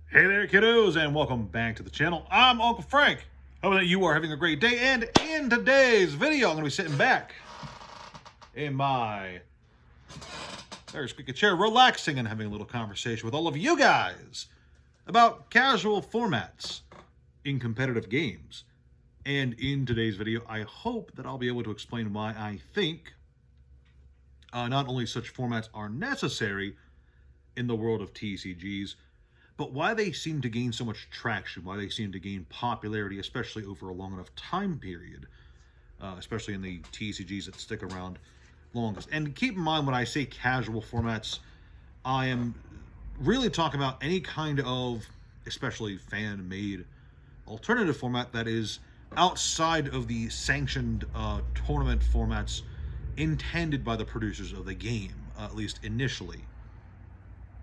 Hey there, kiddos, and welcome back to the channel. I'm Uncle Frank. Hoping that you are having a great day, and in today's video, I'm going to be sitting back in my very squeaky chair, relaxing and having a little conversation with all of you guys about casual formats in competitive games. And in today's video, I hope that I'll be able to explain why I think not only such formats are necessary in the world of TCGs, but why they seem to gain so much traction, why they seem to gain popularity, especially over a long enough time period, especially in the TCGs that stick around longest. And keep in mind, when I say casual formats, I am really talking about any kind of, especially fan-made alternative format that is outside of the sanctioned tournament formats intended by the producers of the game, at least initially.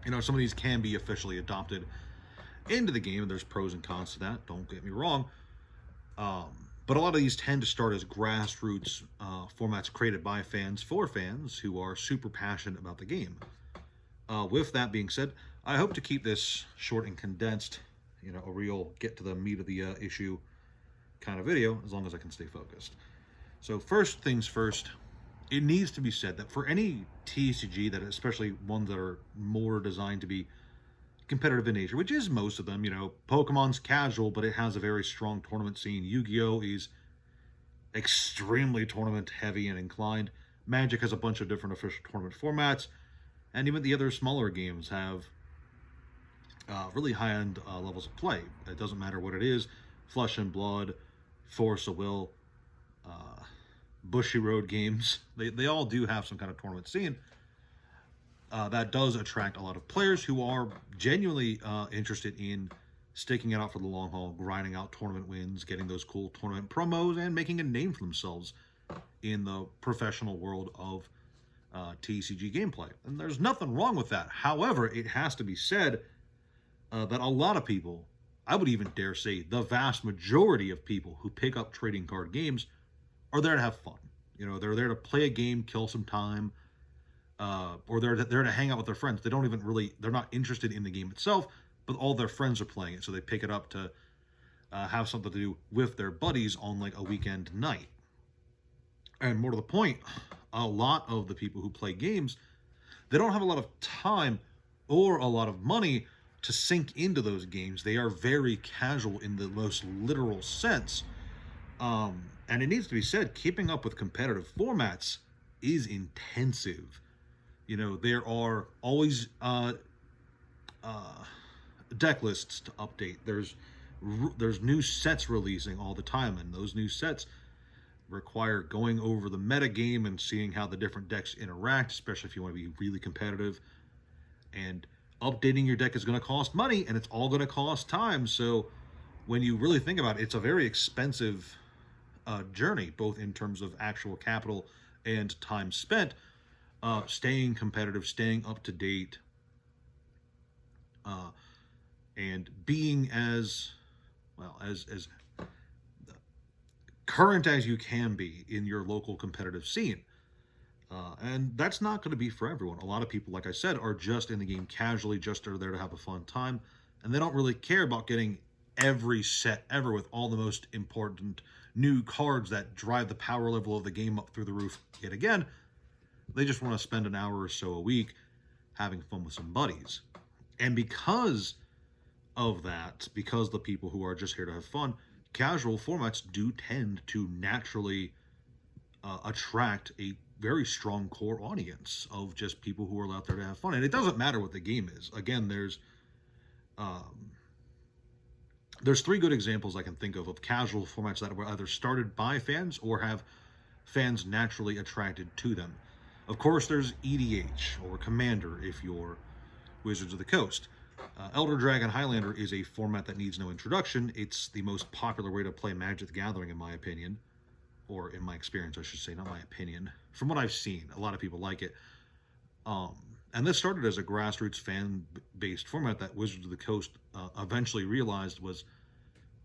You know, some of these can be officially adopted into the game, and there's pros and cons to that, don't get me wrong. But a lot of these tend to start as grassroots formats created by fans for fans who are super passionate about the game. With that being said, I hope to keep this short and condensed, you know, a real get to the meat of the issue kind of video, as long as I can stay focused. So first things first, it needs to be said that for any TCG, that especially ones that are more designed to be competitive in nature, which is most of them, you know, Pokemon's casual, but it has a very strong tournament scene. Yu-Gi-Oh! Is extremely tournament heavy and inclined. Magic has a bunch of different official tournament formats, and even the other smaller games have really high-end levels of play. It doesn't matter what it is, Flesh and Blood, Force of Will, Bushy Road games, they all do have some kind of tournament scene that does attract a lot of players who are genuinely interested in sticking it out for the long haul, grinding out tournament wins, getting those cool tournament promos, and making a name for themselves in the professional world of TCG gameplay. And there's nothing wrong with that. However, it has to be said that a lot of people, I would even dare say the vast majority of people who pick up trading card games, are there to have fun. You know, they're there to play a game, kill some time, or they're there to hang out with their friends. They don't even really, they're not interested in the game itself, but all their friends are playing it, so they pick it up to have something to do with their buddies on like a weekend night. And more to the point, a lot of the people who play games, they don't have a lot of time or a lot of money to sink into those games. They are very casual in the most literal sense. And it needs to be said, keeping up with competitive formats is intensive. You know, there are always deck lists to update. There's new sets releasing all the time, and those new sets require going over the meta game and seeing how the different decks interact, especially if you want to be really competitive. And updating your deck is going to cost money, and it's all going to cost time. So when you really think about it, it's a very expensive journey, both in terms of actual capital and time spent, staying competitive, staying up to date, and being as well as current as you can be in your local competitive scene. And that's not going to be for everyone. A lot of people, like I said, are just in the game casually, just are there to have a fun time, and they don't really care about getting every set ever with all the most important new cards that drive the power level of the game up through the roof yet again. They just want to spend an hour or so a week having fun with some buddies. And because of that, because the people who are just here to have fun, casual formats do tend to naturally attract a very strong core audience of just people who are out there to have fun. And it doesn't matter what the game is. Again, there's three good examples I can think of casual formats that were either started by fans or have fans naturally attracted to them. Of course, there's EDH, or Commander if you're Wizards of the Coast. Elder Dragon Highlander is a format that needs no introduction. It's the most popular way to play Magic the Gathering, in my opinion. Or in my experience, I should say, not my opinion. From what I've seen, a lot of people like it. And this started as a grassroots fan-based format that Wizards of the Coast eventually realized was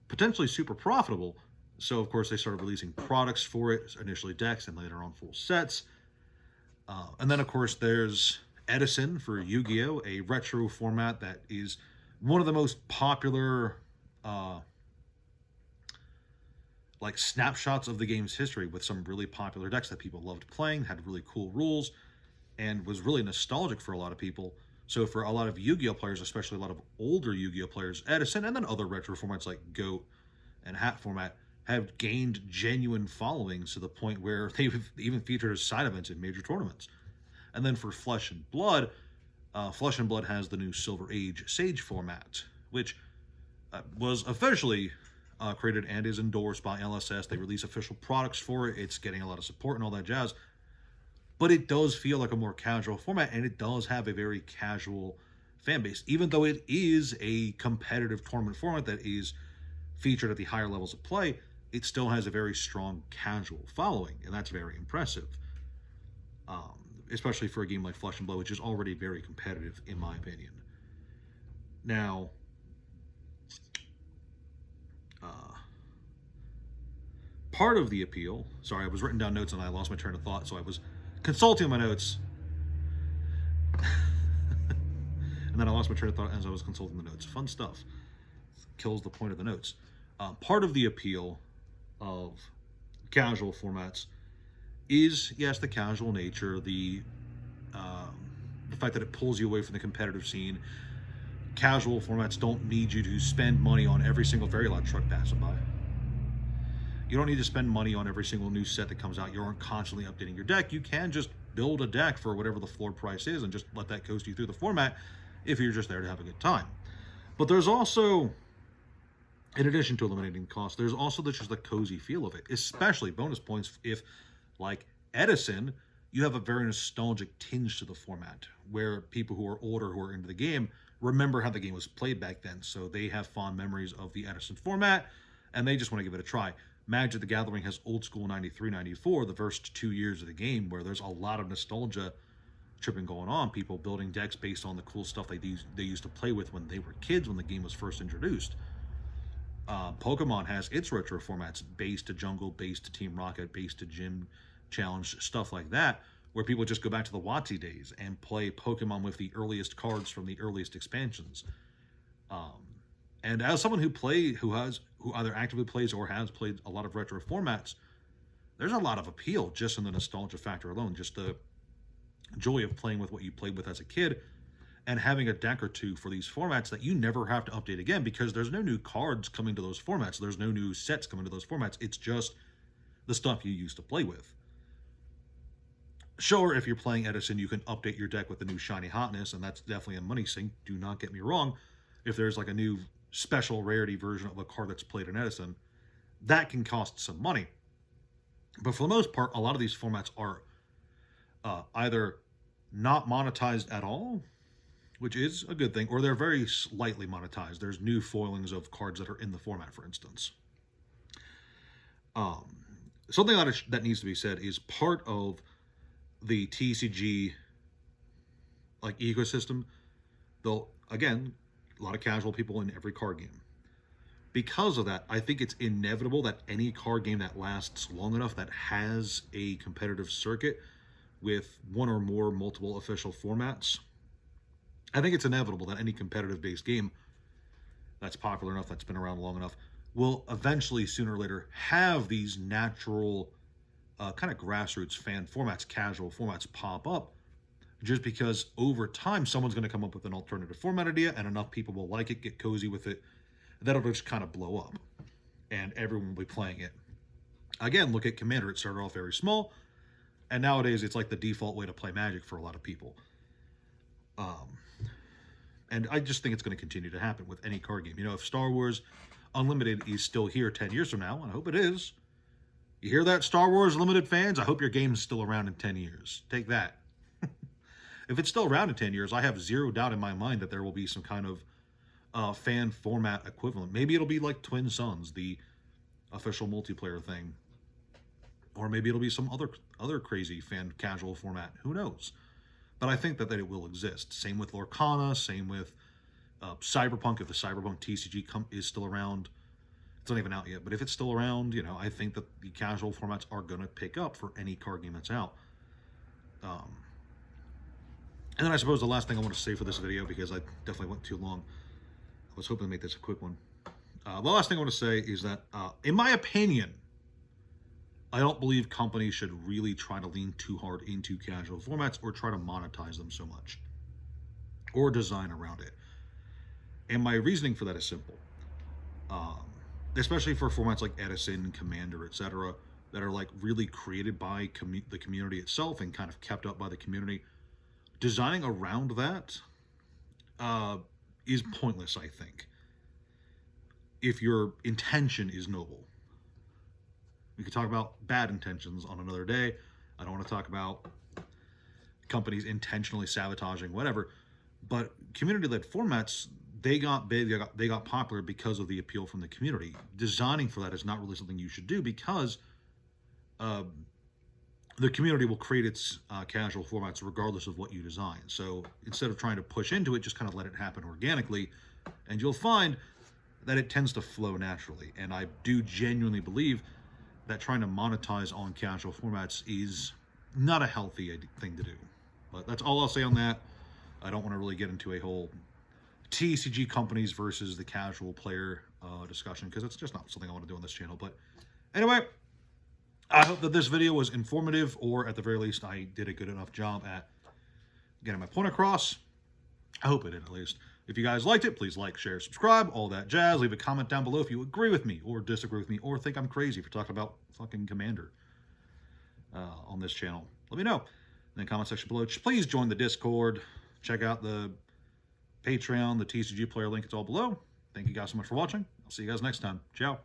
potentially super profitable. So, of course, they started releasing products for it, initially decks and later on full sets. And then, of course, there's Edison for Yu-Gi-Oh!, a retro format that is one of the most popular like snapshots of the game's history, with some really popular decks that people loved playing, had really cool rules, and was really nostalgic for a lot of people. So for a lot of Yu-Gi-Oh players, especially a lot of older Yu-Gi-Oh players, Edison and then other retro formats like GOAT and Hat format have gained genuine followings to the point where they've even featured as side events in major tournaments. And then for Flesh and Blood has the new Silver Age Sage format, which was officially created and is endorsed by LSS. They release official products for it. It's getting a lot of support and all that jazz. But it does feel like a more casual format, and it does have a very casual fan base, even though it is a competitive tournament format that is featured at the higher levels of play. It still has a very strong casual following, and that's very impressive, especially for a game like Flesh and Blood, which is already very competitive, in my opinion. Now, part of the appeal, sorry, I was writing down notes and I lost my train of thought, so I was consulting my notes, and then I lost my train of thought as I was consulting the notes. Fun stuff. Kills the point of the notes. Part of the appeal of casual formats is, yes, the casual nature, the fact that it pulls you away from the competitive scene. Casual formats don't need you to spend money on every single very loud truck passing by. You don't need to spend money on every single new set that comes out. You aren't constantly updating your deck. You can just build a deck for whatever the floor price is and just let that coast you through the format if you're just there to have a good time. But there's also, in addition to eliminating costs, there's also just the cozy feel of it, especially bonus points if, like Edison, you have a very nostalgic tinge to the format, where people who are older, who are into the game, remember how the game was played back then. So they have fond memories of the Edison format, and they just want to give it a try. Magic the Gathering has old school 93, 94, the first 2 years of the game, where there's a lot of nostalgia tripping going on. People building decks based on the cool stuff they used to play with when they were kids, when the game was first introduced. Pokemon has its retro formats, based to Jungle, based to Team Rocket, based to Gym Challenge, stuff like that, where people just go back to the WotC days and play Pokemon with the earliest cards from the earliest expansions. And as someone who either actively plays or has played a lot of retro formats, there's a lot of appeal just in the nostalgia factor alone, just the joy of playing with what you played with as a kid and having a deck or two for these formats that you never have to update again, because there's no new cards coming to those formats. There's no new sets coming to those formats. It's just the stuff you used to play with. Sure, if you're playing Edison, you can update your deck with the new shiny hotness, and that's definitely a money sink. Do not get me wrong. If there's like a new special rarity version of a card that's played in Edison, that can cost some money. But for the most part, a lot of these formats are either not monetized at all, which is a good thing, or they're very slightly monetized. There's new foilings of cards that are in the format, for instance. Something that needs to be said is part of the TCG like ecosystem, though, again, a lot of casual people in every card game. Because of that, I think it's inevitable that any card game that lasts long enough, that has a competitive circuit with one or more multiple official formats, I think it's inevitable that any competitive-based game that's popular enough, that's been around long enough, will eventually, sooner or later, have these natural kind of grassroots fan formats, casual formats pop up, just because over time someone's going to come up with an alternative format idea and enough people will like it, get cozy with it, that'll just kind of blow up and everyone will be playing it. Again, look at Commander. It started off very small, and nowadays it's like the default way to play Magic for a lot of people. And I just think it's going to continue to happen with any card game. You know, if Star Wars Unlimited is still here 10 years from now, and I hope it is, you hear that, Star Wars Limited fans? I hope your game's still around in 10 years. Take that. If it's still around in 10 years, I have zero doubt in my mind that there will be some kind of fan format equivalent. Maybe it'll be like Twin Suns, the official multiplayer thing. Or maybe it'll be some other crazy fan casual format. Who knows? But I think that it will exist. Same with Lorcana, same with Cyberpunk. If the Cyberpunk TCG is still around, it's not even out yet, but if it's still around, you know, I think that the casual formats are going to pick up for any card game that's out. And then I suppose the last thing I want to say for this video, because I definitely went too long, I was hoping to make this a quick one. The last thing I want to say is that, in my opinion, I don't believe companies should really try to lean too hard into casual formats or try to monetize them so much or design around it. And my reasoning for that is simple. Especially for formats like Edison, Commander, etc., that are like really created by the community itself and kind of kept up by the community. Designing around that is pointless, I think, if your intention is noble. We could talk about bad intentions on another day. I don't want to talk about companies intentionally sabotaging whatever, but community-led formats, they got big, they got popular because of the appeal from the community. Designing for that is not really something you should do because the community will create its casual formats regardless of what you design. So instead of trying to push into it, just kind of let it happen organically, and you'll find that it tends to flow naturally. And I do genuinely believe that trying to monetize on casual formats is not a healthy thing to do. But that's all I'll say on that. I don't want to really get into a whole TCG companies versus the casual player discussion, because it's just not something I want to do on this channel. But anyway, I hope that this video was informative, or at the very least, I did a good enough job at getting my point across. I hope I did, at least. If you guys liked it, please like, share, subscribe, all that jazz. Leave a comment down below if you agree with me or disagree with me or think I'm crazy for talking about fucking Commander on this channel. Let me know in the comment section below. Please join the Discord. Check out the Patreon, the TCG player link. It's all below. Thank you guys so much for watching. I'll see you guys next time. Ciao.